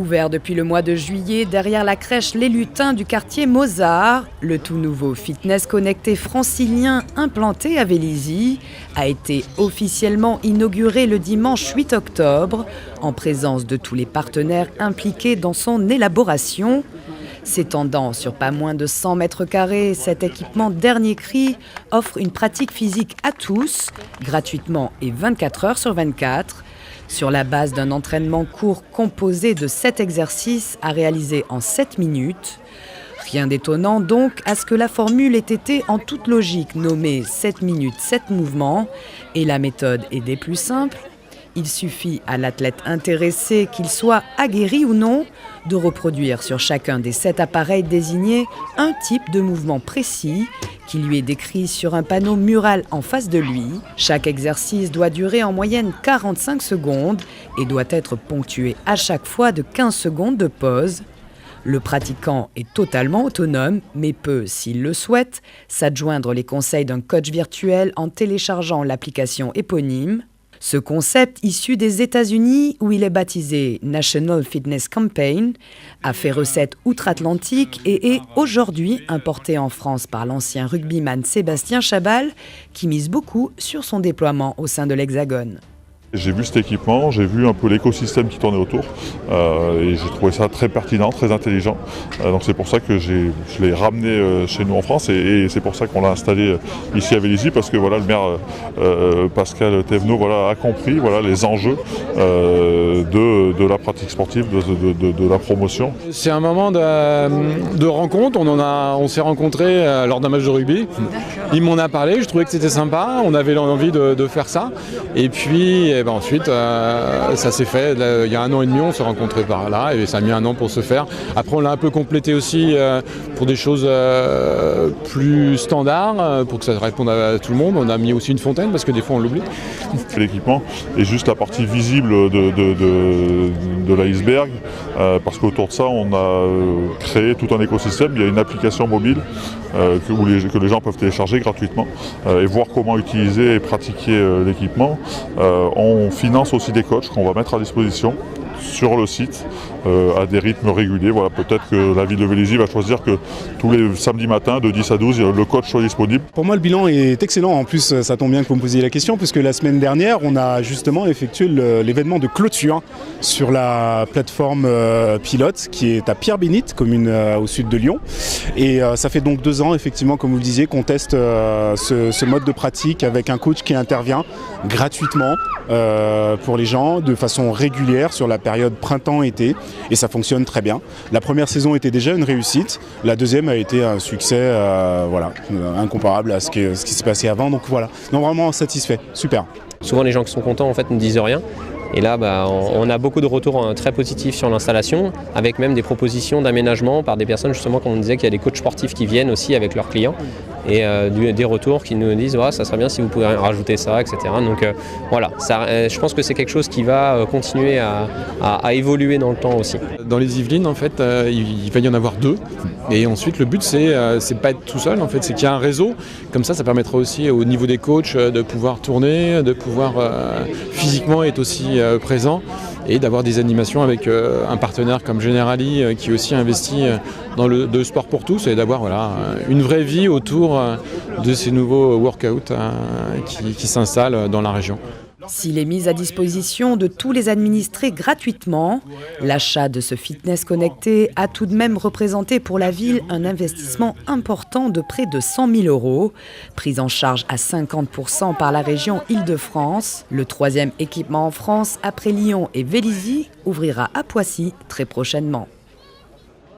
Ouvert depuis le mois de juillet derrière la crèche Les Lutins du quartier Mozart, le tout nouveau fitness connecté francilien implanté à Vélizy a été officiellement inauguré le dimanche 8 octobre en présence de tous les partenaires impliqués dans son élaboration. S'étendant sur pas moins de 100 mètres carrés, cet équipement dernier cri offre une pratique physique à tous, gratuitement et 24 heures sur 24, sur la base d'un entraînement court composé de 7 exercices à réaliser en 7 minutes. Rien d'étonnant donc à ce que la formule ait été en toute logique nommée 7 minutes 7 mouvements, et la méthode est des plus simples. Il suffit à l'athlète intéressé, qu'il soit aguerri ou non, de reproduire sur chacun des 7 appareils désignés un type de mouvement précis qui lui est décrit sur un panneau mural en face de lui. Chaque exercice doit durer en moyenne 45 secondes et doit être ponctué à chaque fois de 15 secondes de pause. Le pratiquant est totalement autonome, mais peut, s'il le souhaite, s'adjoindre les conseils d'un coach virtuel en téléchargeant l'application éponyme. Ce concept, issu des États-Unis, où il est baptisé National Fitness Campaign, a fait recette outre-Atlantique et est aujourd'hui importé en France par l'ancien rugbyman Sébastien Chabal, qui mise beaucoup sur son déploiement au sein de l'Hexagone. J'ai vu cet équipement, j'ai vu un peu l'écosystème qui tournait autour et j'ai trouvé ça très pertinent, très intelligent. Donc c'est pour ça que je l'ai ramené chez nous en France et c'est pour ça qu'on l'a installé ici à Vélizy, parce que voilà, le maire Pascal Thévenot a compris les enjeux de la pratique sportive, de la promotion. C'est un moment de rencontre, on s'est rencontrés lors d'un match de rugby. Il m'en a parlé, je trouvais que c'était sympa, on avait envie de faire ça. Et puis ensuite, ça s'est fait. Il y a 1 an et demi, on s'est rencontrés par là et ça a mis 1 an pour se faire. Après, on l'a un peu complété aussi pour des choses plus standards, pour que ça réponde à tout le monde. On a mis aussi une fontaine parce que des fois, on l'oublie. L'équipement est juste la partie visible de l'iceberg, parce qu'autour de ça, on a créé tout un écosystème. Il y a une application mobile que les gens peuvent télécharger gratuitement et voir comment utiliser et pratiquer l'équipement. On finance aussi des coachs qu'on va mettre à disposition sur le site à des rythmes réguliers. Voilà, peut-être que la ville de Vélizy va choisir que tous les samedis matins de 10 à 12, le coach soit disponible. Pour moi, le bilan est excellent. En plus, ça tombe bien que vous me posiez la question, puisque la semaine dernière, on a justement effectué l'événement de clôture sur la plateforme pilote qui est à Pierre-Bénite, commune au sud de Lyon. Et ça fait donc 2 ans, effectivement, comme vous le disiez, qu'on teste ce mode de pratique avec un coach qui intervient gratuitement pour les gens de façon régulière sur la période printemps-été. Et ça fonctionne très bien. La première saison était déjà une réussite. La deuxième a été un succès incomparable à ce qui s'est passé avant. Donc voilà, vraiment satisfait. Super. Souvent les gens qui sont contents en fait ne disent rien. Et là, on a beaucoup de retours très positifs sur l'installation, avec même des propositions d'aménagement par des personnes, justement, comme on disait, qu'il y a des coachs sportifs qui viennent aussi avec leurs clients, et des retours qui nous disent ça serait bien si vous pouvez rajouter ça, etc. Donc je pense que c'est quelque chose qui va continuer à évoluer dans le temps aussi. Dans les Yvelines, en fait, il va y en avoir 2. Et ensuite, le but, c'est pas être tout seul, en fait, c'est qu'il y a un réseau. Comme ça permettra aussi au niveau des coachs de pouvoir tourner, de pouvoir physiquement être aussi présent et d'avoir des animations avec un partenaire comme Generali qui aussi investit dans le sport pour tous, et d'avoir une vraie vie autour de ces nouveaux workouts qui s'installent dans la région. S'il est mis à disposition de tous les administrés gratuitement, l'achat de ce fitness connecté a tout de même représenté pour la ville un investissement important de près de 100 000 €, pris en charge à 50% par la région Île-de-France. Le 3e équipement en France, après Lyon et Vélizy, ouvrira à Poissy très prochainement.